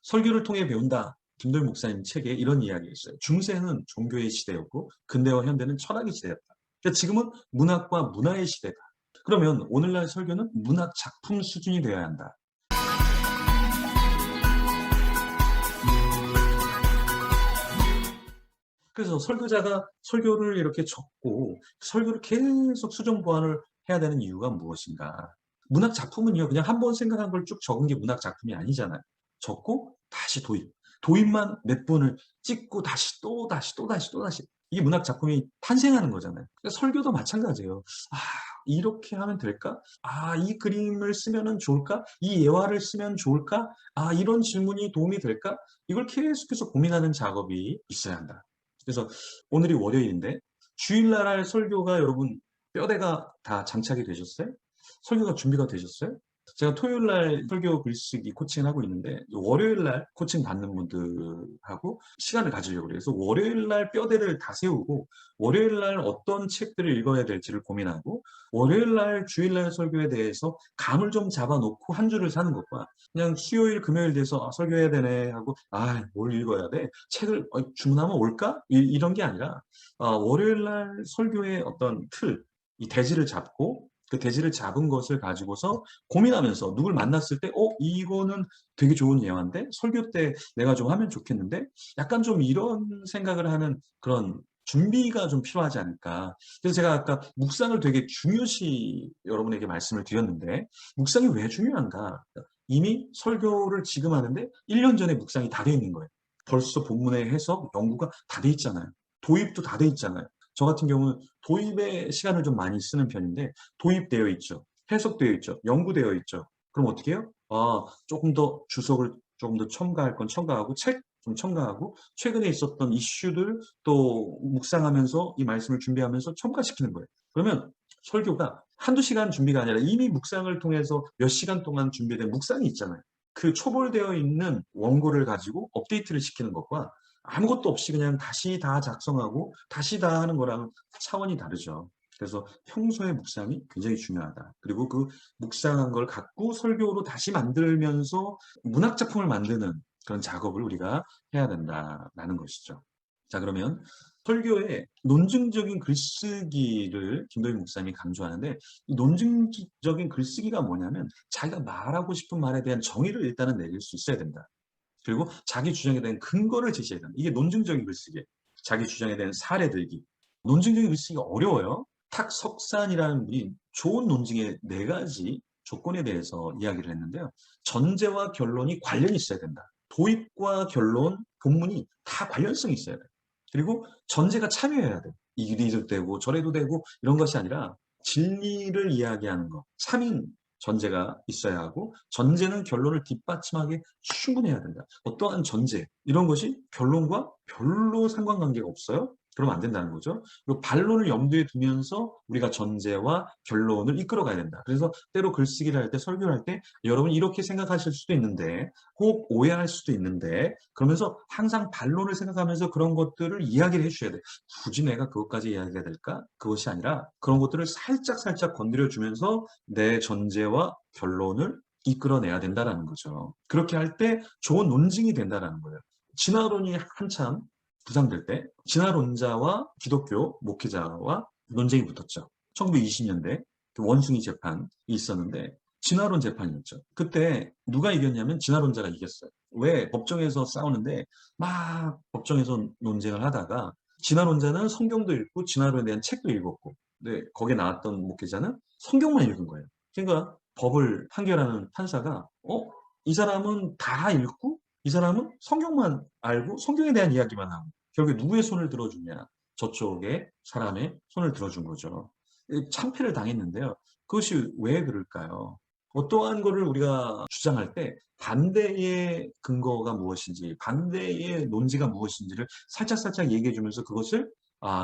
설교를 통해 배운다. 김도희 목사님 책에 이런 이야기가 있어요. 중세는 종교의 시대였고 근대와 현대는 철학의 시대였다. 그러니까 지금은 문학과 문화의 시대다. 그러면 오늘날 설교는 문학 작품 수준이 되어야 한다. 그래서 설교자가 설교를 이렇게 적고 설교를 계속 수정 보완을 해야 되는 이유가 무엇인가? 문학 작품은요, 그냥 한 번 생각한 걸 쭉 적은 게 문학 작품이 아니잖아요. 적고 다시 도입. 도입만 몇 번을 찍고 다시 또 다시 또 다시 또 다시. 이게 문학 작품이 탄생하는 거잖아요. 그러니까 설교도 마찬가지예요. 아, 이렇게 하면 될까? 아, 이 그림을 쓰면은 좋을까? 이 예화를 쓰면 좋을까? 아, 이런 질문이 도움이 될까? 이걸 계속해서 고민하는 작업이 있어야 한다. 그래서 오늘이 월요일인데 주일날 할 설교가 여러분 뼈대가 다 장착이 되셨어요? 설교가 준비가 되셨어요? 제가 토요일날 설교 글쓰기 코칭을 하고 있는데 월요일날 코칭 받는 분들하고 시간을 가지려고 그래요. 그래서 월요일날 뼈대를 다 세우고 월요일날 어떤 책들을 읽어야 될지를 고민하고 월요일날 주일날 설교에 대해서 감을 좀 잡아놓고 한 주를 사는 것과 그냥 수요일 금요일 돼서 아, 설교해야 되네 하고 아, 뭘 읽어야 돼? 책을 주문하면 올까? 이런 게 아니라 월요일날 설교의 어떤 틀, 이 대지를 잡고 그 대지를 잡은 것을 가지고서 고민하면서 누굴 만났을 때, 이거는 되게 좋은 예화인데? 설교 때 내가 좀 하면 좋겠는데? 약간 좀 이런 생각을 하는 그런 준비가 좀 필요하지 않을까. 그래서 제가 아까 묵상을 되게 중요시 여러분에게 말씀을 드렸는데, 묵상이 왜 중요한가? 이미 설교를 지금 하는데 1년 전에 묵상이 다 돼 있는 거예요. 벌써 본문의 해석, 연구가 다 돼 있잖아요. 도입도 다 돼 있잖아요. 저 같은 경우는 도입에 시간을 좀 많이 쓰는 편인데 도입되어 있죠. 해석되어 있죠. 연구되어 있죠. 그럼 어떻게 해요? 조금 더 주석을 조금 더 첨가할 건 첨가하고 책 좀 첨가하고 최근에 있었던 이슈들 또 묵상하면서 이 말씀을 준비하면서 첨가시키는 거예요. 그러면 설교가 한두 시간 준비가 아니라 이미 묵상을 통해서 몇 시간 동안 준비된 묵상이 있잖아요. 그 초벌되어 있는 원고를 가지고 업데이트를 시키는 것과 아무것도 없이 그냥 다시 다 작성하고 다시 다 하는 거랑 차원이 다르죠. 그래서 평소의 묵상이 굉장히 중요하다. 그리고 그 묵상한 걸 갖고 설교로 다시 만들면서 문학 작품을 만드는 그런 작업을 우리가 해야 된다라는 것이죠. 자, 그러면 설교의 논증적인 글쓰기를 김도희 목사님이 강조하는데 이 논증적인 글쓰기가 뭐냐면 자기가 말하고 싶은 말에 대한 정의를 일단은 내릴 수 있어야 된다. 그리고 자기 주장에 대한 근거를 제시해야 된다. 이게 논증적인 글쓰기. 자기 주장에 대한 사례 들기. 논증적인 글쓰기가 어려워요. 탁석산이라는 분이 좋은 논증의 네 가지 조건에 대해서 이야기를 했는데요. 전제와 결론이 관련이 있어야 된다. 도입과 결론, 본문이 다 관련성이 있어야 돼요. 그리고 전제가 참여해야 돼요. 이리도 되고 저래도 되고 이런 것이 아니라 진리를 이야기하는 것. 3인 전제가 있어야 하고 전제는 결론을 뒷받침하게 충분해야 된다. 어떠한 전제 이런 것이 결론과 별로 상관관계가 없어요. 그러면 안 된다는 거죠. 그리고 반론을 염두에 두면서 우리가 전제와 결론을 이끌어 가야 된다. 그래서 때로 글쓰기를 할 때 설교를 할 때 여러분 이렇게 생각하실 수도 있는데 혹 오해할 수도 있는데 그러면서 항상 반론을 생각하면서 그런 것들을 이야기를 해주셔야 돼. 굳이 내가 그것까지 이야기가 될까? 그것이 아니라 그런 것들을 살짝 건드려 주면서 내 전제와 결론을 이끌어내야 된다라는 거죠. 그렇게 할 때 좋은 논증이 된다라는 거예요. 진화론이 한참 부상될 때 진화론자와 기독교 목회자와 논쟁이 붙었죠. 1920년대 원숭이 재판이 있었는데 진화론 재판이었죠. 그때 누가 이겼냐면 진화론자가 이겼어요. 왜? 법정에서 싸우는데 막 법정에서 논쟁을 하다가 진화론자는 성경도 읽고 진화론에 대한 책도 읽었고 근데 거기에 나왔던 목회자는 성경만 읽은 거예요. 그러니까 법을 판결하는 판사가 이 사람은 다 읽고 이 사람은 성경만 알고 성경에 대한 이야기만 하고 결국에 누구의 손을 들어주냐 저쪽의 사람의 손을 들어준 거죠. 참패를 당했는데요. 그것이 왜 그럴까요? 어떠한 거를 우리가 주장할 때 반대의 근거가 무엇인지 반대의 논지가 무엇인지를 살짝 얘기해 주면서 그것을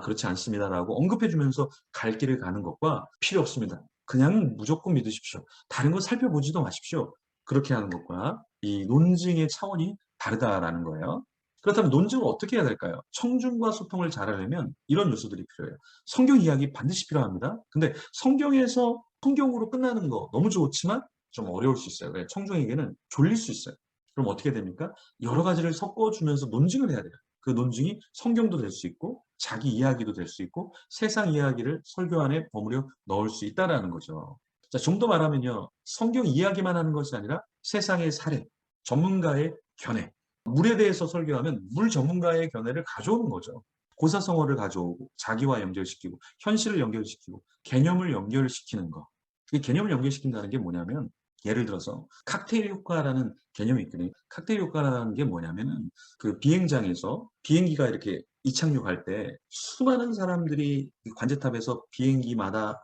그렇지 않습니다라고 언급해 주면서 갈 길을 가는 것과 필요 없습니다. 그냥 무조건 믿으십시오. 다른 거 살펴보지도 마십시오. 그렇게 하는 것과 이 논증의 차원이 다르다라는 거예요. 그렇다면 논증을 어떻게 해야 될까요? 청중과 소통을 잘하려면 이런 요소들이 필요해요. 성경 이야기 반드시 필요합니다. 근데 성경에서 성경으로 끝나는 거 너무 좋지만 좀 어려울 수 있어요. 왜? 청중에게는 졸릴 수 있어요. 그럼 어떻게 됩니까? 여러 가지를 섞어주면서 논증을 해야 돼요. 그 논증이 성경도 될 수 있고 자기 이야기도 될 수 있고 세상 이야기를 설교 안에 버무려 넣을 수 있다라는 거죠. 자, 좀 더 말하면요. 성경 이야기만 하는 것이 아니라 세상의 사례, 전문가의 견해. 물에 대해서 설교하면 물 전문가의 견해를 가져오는 거죠. 고사성어를 가져오고 자기와 연결시키고 현실을 연결시키고 개념을 연결시키는 거. 이 개념을 연결시킨다는 게 뭐냐면 예를 들어서 칵테일 효과라는 개념이 있거든요. 칵테일 효과라는 게 뭐냐면은 그 비행장에서 비행기가 이렇게 이착륙할 때 수많은 사람들이 관제탑에서 비행기마다 막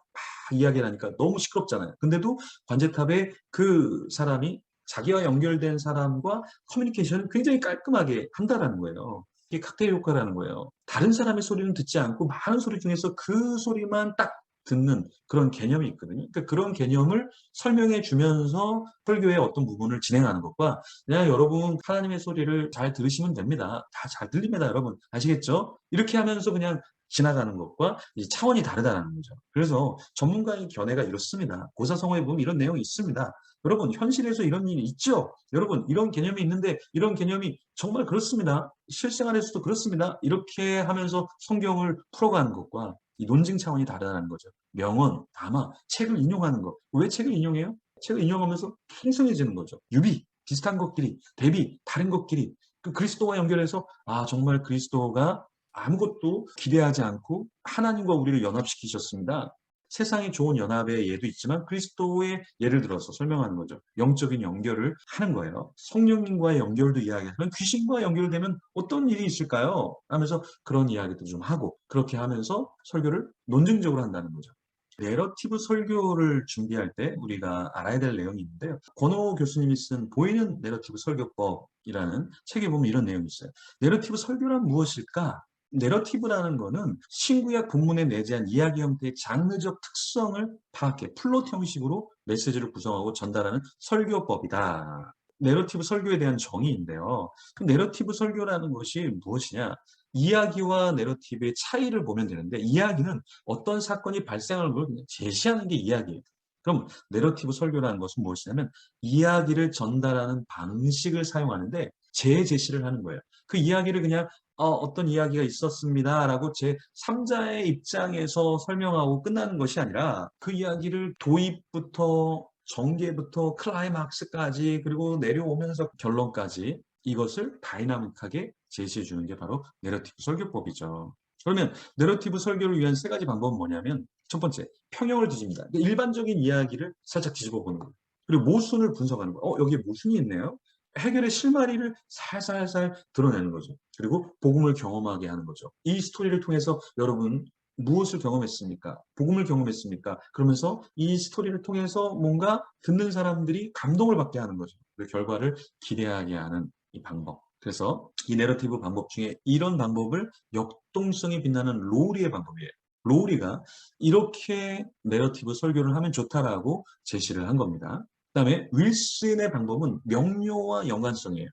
이야기를 하니까 너무 시끄럽잖아요. 근데도 관제탑에 그 사람이 자기와 연결된 사람과 커뮤니케이션을 굉장히 깔끔하게 한다라는 거예요. 이게 칵테일 효과라는 거예요. 다른 사람의 소리는 듣지 않고 많은 소리 중에서 그 소리만 딱 듣는 그런 개념이 있거든요. 그러니까 그런 개념을 설명해 주면서 설교의 어떤 부분을 진행하는 것과 그냥 여러분 하나님의 소리를 잘 들으시면 됩니다. 다 잘 들립니다, 여러분. 아시겠죠? 이렇게 하면서 그냥 지나가는 것과 이 차원이 다르다는 거죠. 그래서 전문가의 견해가 이렇습니다. 고사성어에 보면 이런 내용이 있습니다. 여러분 현실에서 이런 일이 있죠. 여러분 이런 개념이 있는데 이런 개념이 정말 그렇습니다. 실생활에서도 그렇습니다. 이렇게 하면서 성경을 풀어가는 것과 이 논증 차원이 다르다는 거죠. 명언, 담화, 책을 인용하는 것. 왜 책을 인용해요? 책을 인용하면서 풍성해지는 거죠. 유비, 비슷한 것끼리, 대비, 다른 것끼리. 그 그리스도와 연결해서 아 정말 그리스도가 아무것도 기대하지 않고 하나님과 우리를 연합시키셨습니다. 세상에 좋은 연합의 예도 있지만 그리스도의 예를 들어서 설명하는 거죠. 영적인 연결을 하는 거예요. 성령님과의 연결도 이야기하면 귀신과 연결되면 어떤 일이 있을까요? 하면서 그런 이야기도 좀 하고 그렇게 하면서 설교를 논증적으로 한다는 거죠. 내러티브 설교를 준비할 때 우리가 알아야 될 내용이 있는데요. 권호 교수님이 쓴 보이는 내러티브 설교법이라는 책에 보면 이런 내용이 있어요. 내러티브 설교란 무엇일까? 내러티브라는 거는 신구약 본문에 내재한 이야기 형태의 장르적 특성을 파악해 플롯 형식으로 메시지를 구성하고 전달하는 설교법이다. 내러티브 설교에 대한 정의인데요. 그 내러티브 설교라는 것이 무엇이냐? 이야기와 내러티브의 차이를 보면 되는데 이야기는 어떤 사건이 발생하는 걸 그냥 제시하는 게 이야기예요. 그럼 내러티브 설교라는 것은 무엇이냐면 이야기를 전달하는 방식을 사용하는데 재제시를 하는 거예요. 그 이야기를 그냥 어떤 이야기가 있었습니다라고 제 3자의 입장에서 설명하고 끝나는 것이 아니라 그 이야기를 도입부터 전개부터 클라이막스까지 그리고 내려오면서 결론까지 이것을 다이나믹하게 제시해 주는 게 바로 내러티브 설교법이죠. 그러면 내러티브 설교를 위한 세 가지 방법은 뭐냐면 첫 번째, 평형을 뒤집니다. 그러니까 일반적인 이야기를 살짝 뒤집어 보는 거예요. 그리고 모순을 분석하는 거예요. 여기에 모순이 있네요. 해결의 실마리를 살살살 드러내는 거죠. 그리고 복음을 경험하게 하는 거죠. 이 스토리를 통해서 여러분 무엇을 경험했습니까? 복음을 경험했습니까? 그러면서 이 스토리를 통해서 뭔가 듣는 사람들이 감동을 받게 하는 거죠. 그 결과를 기대하게 하는 이 방법. 그래서 이 내러티브 방법 중에 이런 방법을 역동성이 빛나는 로우리의 방법이에요. 로우리가 이렇게 내러티브 설교를 하면 좋다라고 제시를 한 겁니다. 그다음에 윌슨의 방법은 명료와 연관성이에요.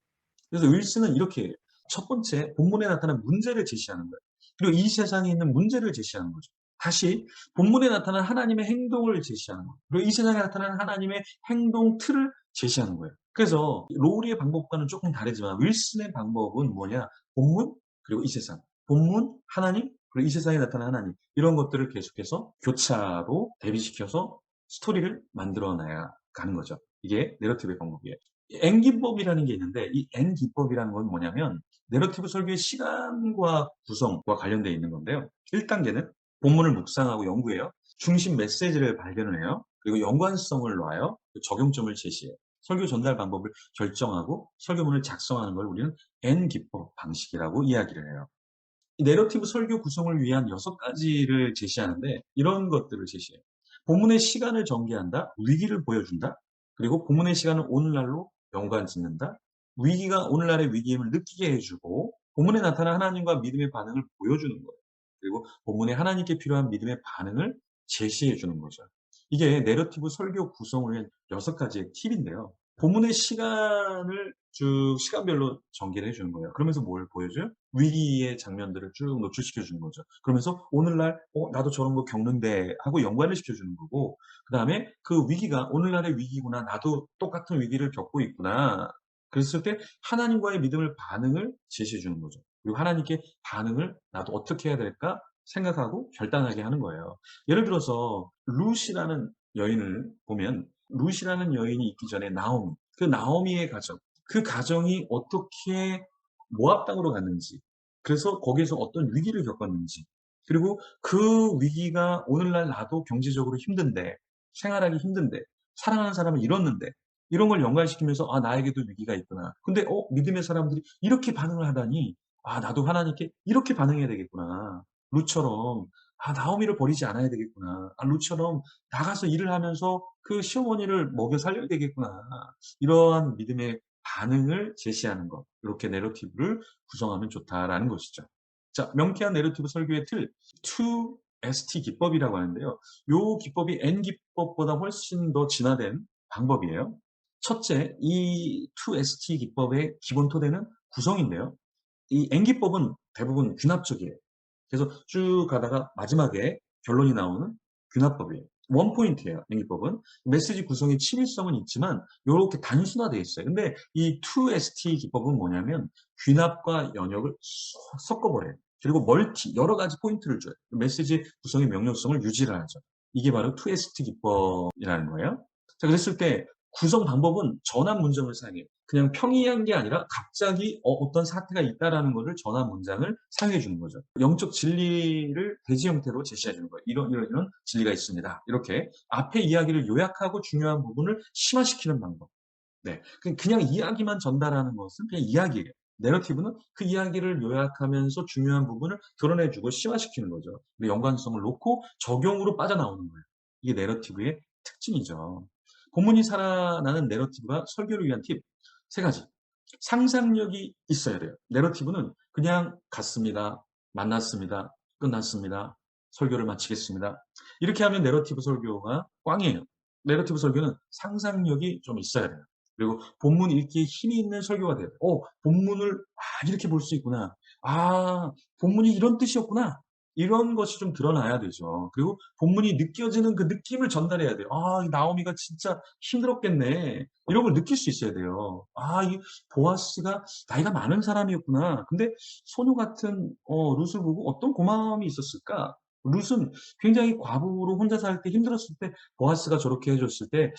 그래서 윌슨은 이렇게 해요. 첫 번째 본문에 나타난 문제를 제시하는 거예요. 그리고 이 세상에 있는 문제를 제시하는 거죠. 다시 본문에 나타난 하나님의 행동을 제시하는 거예요. 그리고 이 세상에 나타나는 하나님의 행동 틀을 제시하는 거예요. 그래서 로우리의 방법과는 조금 다르지만 윌슨의 방법은 뭐냐? 본문 그리고 이 세상. 본문, 하나님, 그리고 이 세상에 나타난 하나님. 이런 것들을 계속해서 교차로 대비시켜서 스토리를 만들어내야 가는 거죠. 이게 내러티브의 방법이에요. N기법이라는 게 있는데 이 N기법이라는 건 뭐냐면 내러티브 설교의 시간과 구성과 관련되어 있는 건데요. 1단계는 본문을 묵상하고 연구해요. 중심 메시지를 발견을 해요. 그리고 연관성을 놓아요. 적용점을 제시해요. 설교 전달 방법을 결정하고 설교문을 작성하는 걸 우리는 N기법 방식이라고 이야기를 해요. 이 내러티브 설교 구성을 위한 6가지를 제시하는데 이런 것들을 제시해요. 본문의 시간을 전개한다. 위기를 보여준다. 그리고 본문의 시간을 오늘날로 연관 짓는다. 위기가 오늘날의 위기임을 느끼게 해주고 본문에 나타난 하나님과 믿음의 반응을 보여주는 거예요. 그리고 본문에 하나님께 필요한 믿음의 반응을 제시해 주는 거죠. 이게 내러티브 설교 구성을 위한 6가지의 팁인데요. 본문의 시간을 쭉 시간별로 전개를 해주는 거예요. 그러면서 뭘 보여줘요? 위기의 장면들을 쭉 노출시켜 주는 거죠. 그러면서 오늘날 나도 저런 거 겪는데 하고 연관을 시켜주는 거고 그다음에 그 위기가 오늘날의 위기구나. 나도 똑같은 위기를 겪고 있구나. 그랬을 때 하나님과의 믿음을 반응을 제시해 주는 거죠. 그리고 하나님께 반응을 나도 어떻게 해야 될까 생각하고 결단하게 하는 거예요. 예를 들어서 룻이라는 여인을 보면 룻이라는 여인이 있기 전에 나오미, 그 나오미의 가정, 그 가정이 어떻게 모압 땅으로 갔는지, 그래서 거기에서 어떤 위기를 겪었는지, 그리고 그 위기가 오늘날 나도 경제적으로 힘든데, 생활하기 힘든데, 사랑하는 사람을 잃었는데, 이런 걸 연관시키면서 아 나에게도 위기가 있구나. 근데 믿음의 사람들이 이렇게 반응을 하다니 아 나도 하나님께 이렇게 반응해야 되겠구나. 룻처럼 아 나오미를 버리지 않아야 되겠구나. 아 룻처럼 나가서 일을 하면서 그 시어머니를 먹여 살려야 되겠구나. 이러한 믿음의 반응을 제시하는 것. 이렇게 내러티브를 구성하면 좋다라는 것이죠. 자, 명쾌한 내러티브 설교의 틀 2ST 기법이라고 하는데요. 이 기법이 N 기법보다 훨씬 더 진화된 방법이에요. 첫째, 이 2ST 기법의 기본 토대는 구성인데요. 이 N 기법은 대부분 귀납적이에요. 그래서 쭉 가다가 마지막에 결론이 나오는 귀납법이에요. 원 포인트예요. N 기법은 메시지 구성의 치밀성은 있지만 이렇게 단순화되어 있어요. 근데 이 2ST 기법은 뭐냐면 귀납과 연역을 섞어버려요. 그리고 여러 가지 포인트를 줘요. 메시지 구성의 명료성을 유지를 하죠. 이게 바로 2ST 기법이라는 거예요. 자, 그랬을 때 구성 방법은 전환 문장을 사용해요. 그냥 평이한 게 아니라 갑자기 어떤 사태가 있다라는 것을 전환 문장을 사용해 주는 거죠. 영적 진리를 대지 형태로 제시해 주는 거예요. 이런 진리가 있습니다. 이렇게 앞에 이야기를 요약하고 중요한 부분을 심화시키는 방법. 네. 그냥 이야기만 전달하는 것은 그냥 이야기예요. 내러티브는 그 이야기를 요약하면서 중요한 부분을 드러내주고 심화시키는 거죠. 연관성을 놓고 적용으로 빠져나오는 거예요. 이게 내러티브의 특징이죠. 본문이 살아나는 내러티브가 설교를 위한 팁 세 가지. 상상력이 있어야 돼요. 내러티브는 그냥 갔습니다. 만났습니다. 끝났습니다. 설교를 마치겠습니다. 이렇게 하면 내러티브 설교가 꽝이에요. 내러티브 설교는 상상력이 좀 있어야 돼요. 그리고 본문 읽기에 힘이 있는 설교가 돼요. 본문을 이렇게 볼 수 있구나. 본문이 이런 뜻이었구나. 이런 것이 좀 드러나야 되죠. 그리고 본문이 느껴지는 그 느낌을 전달해야 돼요. 이 나오미가 진짜 힘들었겠네. 이런 걸 느낄 수 있어야 돼요. 이 보아스가 나이가 많은 사람이었구나. 근데 소녀 같은 룻을 보고 어떤 고마움이 있었을까? 룻은 굉장히 과부로 혼자 살 때 힘들었을 때 보아스가 저렇게 해줬을 때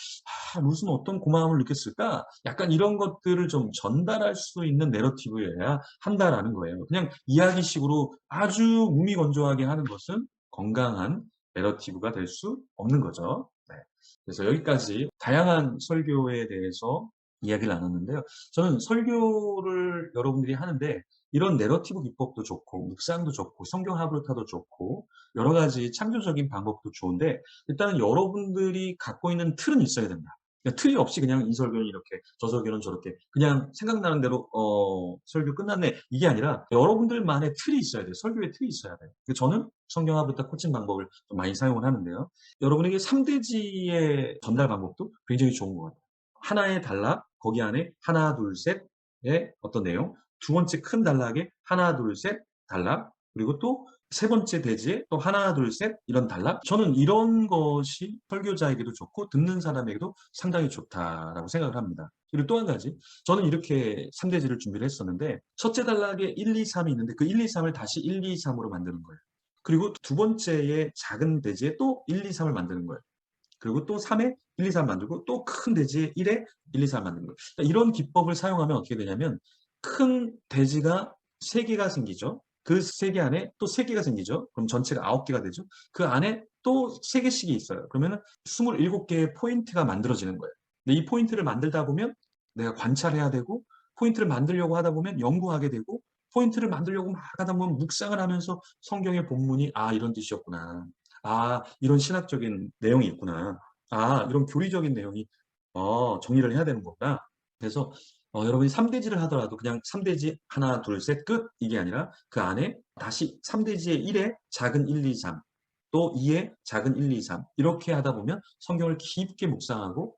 룻은 어떤 고마움을 느꼈을까? 약간 이런 것들을 좀 전달할 수 있는 내러티브여야 한다라는 거예요. 그냥 이야기식으로 아주 무미건조하게 하는 것은 건강한 내러티브가 될 수 없는 거죠. 네. 그래서 여기까지 다양한 설교에 대해서 이야기를 나눴는데요. 저는 설교를 여러분들이 하는데 이런 내러티브 기법도 좋고 묵상도 좋고 성경 하브르타도 좋고 여러 가지 창조적인 방법도 좋은데 일단은 여러분들이 갖고 있는 틀은 있어야 된다. 그러니까 틀이 없이 그냥 이 설교는 이렇게 저 설교는 저렇게 그냥 생각나는 대로 설교 끝났네 이게 아니라 여러분들만의 틀이 있어야 돼요. 설교의 틀이 있어야 돼요. 저는 성경 하브르타 코칭 방법을 좀 많이 사용을 하는데요. 여러분에게 3대지의 전달 방법도 굉장히 좋은 것 같아요. 하나의 단락, 거기 안에 하나, 둘, 셋의 어떤 내용, 두 번째 큰 단락에 하나, 둘, 셋 단락, 그리고 또 세 번째 대지에 또 하나, 둘, 셋 이런 단락. 저는 이런 것이 설교자에게도 좋고 듣는 사람에게도 상당히 좋다라고 생각을 합니다. 그리고 또 한 가지, 저는 이렇게 3대지를 준비를 했었는데 첫째 단락에 1, 2, 3이 있는데 그 1, 2, 3을 다시 1, 2, 3으로 만드는 거예요. 그리고 두 번째에 작은 대지에 또 1, 2, 3을 만드는 거예요. 그리고 또 3에 1, 2, 3 만들고 또 큰 대지에 1에 1, 2, 3 만드는 거예요. 그러니까 이런 기법을 사용하면 어떻게 되냐면 큰 대지가 3개가 생기죠. 그 3개 안에 또 3개가 생기죠. 그럼 전체가 9개가 되죠. 그 안에 또 3개씩이 있어요. 그러면 27개의 포인트가 만들어지는 거예요. 근데 이 포인트를 만들다 보면 내가 관찰해야 되고 포인트를 만들려고 하다 보면 연구하게 되고 포인트를 만들려고 막 하다 보면 묵상을 하면서 성경의 본문이 이런 뜻이었구나. 이런 신학적인 내용이 있구나. 이런 교리적인 내용이 정리를 해야 되는 거구나. 그래서 여러분이 3대지를 하더라도 그냥 3대지 하나, 둘, 셋, 끝 이게 아니라 그 안에 다시 3대지의 1에 작은 1, 2, 3, 또 2에 작은 1, 2, 3 이렇게 하다 보면 성경을 깊게 묵상하고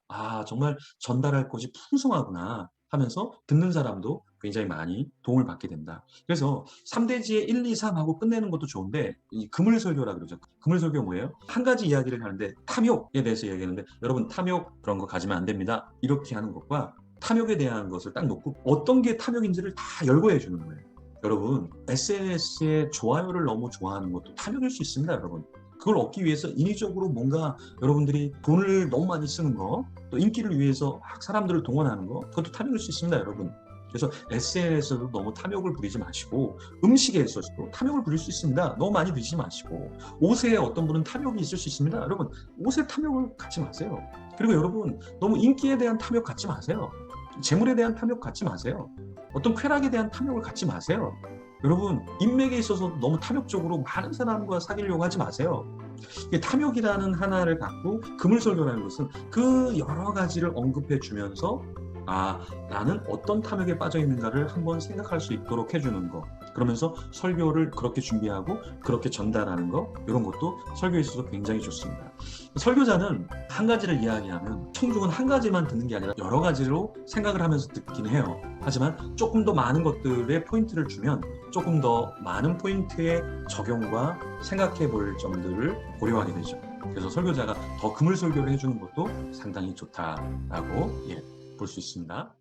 정말 전달할 것이 풍성하구나 하면서 듣는 사람도 굉장히 많이 도움을 받게 된다. 그래서 3대지에 1, 2, 3 하고 끝내는 것도 좋은데 이 그물설교라 그러죠. 그물설교 뭐예요? 한 가지 이야기를 하는데 탐욕에 대해서 얘기하는데 여러분 탐욕 그런 거 가지면 안 됩니다. 이렇게 하는 것과 탐욕에 대한 것을 딱 놓고 어떤 게 탐욕인지를 다 열거해 주는 거예요. 여러분, SNS에 좋아요를 너무 좋아하는 것도 탐욕일 수 있습니다, 여러분. 그걸 얻기 위해서 인위적으로 뭔가 여러분들이 돈을 너무 많이 쓰는 거, 또 인기를 위해서 막 사람들을 동원하는 거, 그것도 탐욕일 수 있습니다, 여러분. 그래서 SNS에서도 너무 탐욕을 부리지 마시고, 음식에 있어서도 탐욕을 부릴 수 있습니다. 너무 많이 드시지 마시고, 옷에 어떤 분은 탐욕이 있을 수 있습니다. 여러분, 옷에 탐욕을 갖지 마세요. 그리고 여러분, 너무 인기에 대한 탐욕 갖지 마세요. 재물에 대한 탐욕 갖지 마세요. 어떤 쾌락에 대한 탐욕을 갖지 마세요. 여러분, 인맥에 있어서 너무 탐욕적으로 많은 사람과 사귀려고 하지 마세요. 탐욕이라는 하나를 갖고 금을설교라는 것은 그 여러 가지를 언급해 주면서 나는 어떤 탐욕에 빠져 있는가를 한번 생각할 수 있도록 해주는 거. 그러면서 설교를 그렇게 준비하고 그렇게 전달하는 거, 이런 것도 설교에 있어서 굉장히 좋습니다. 설교자는 한 가지를 이야기하면 청중은 한 가지만 듣는 게 아니라 여러 가지로 생각을 하면서 듣긴 해요. 하지만 조금 더 많은 것들의 포인트를 주면 조금 더 많은 포인트의 적용과 생각해 볼 점들을 고려하게 되죠. 그래서 설교자가 더 그물설교를 해주는 것도 상당히 좋다라고 볼 수 있습니다.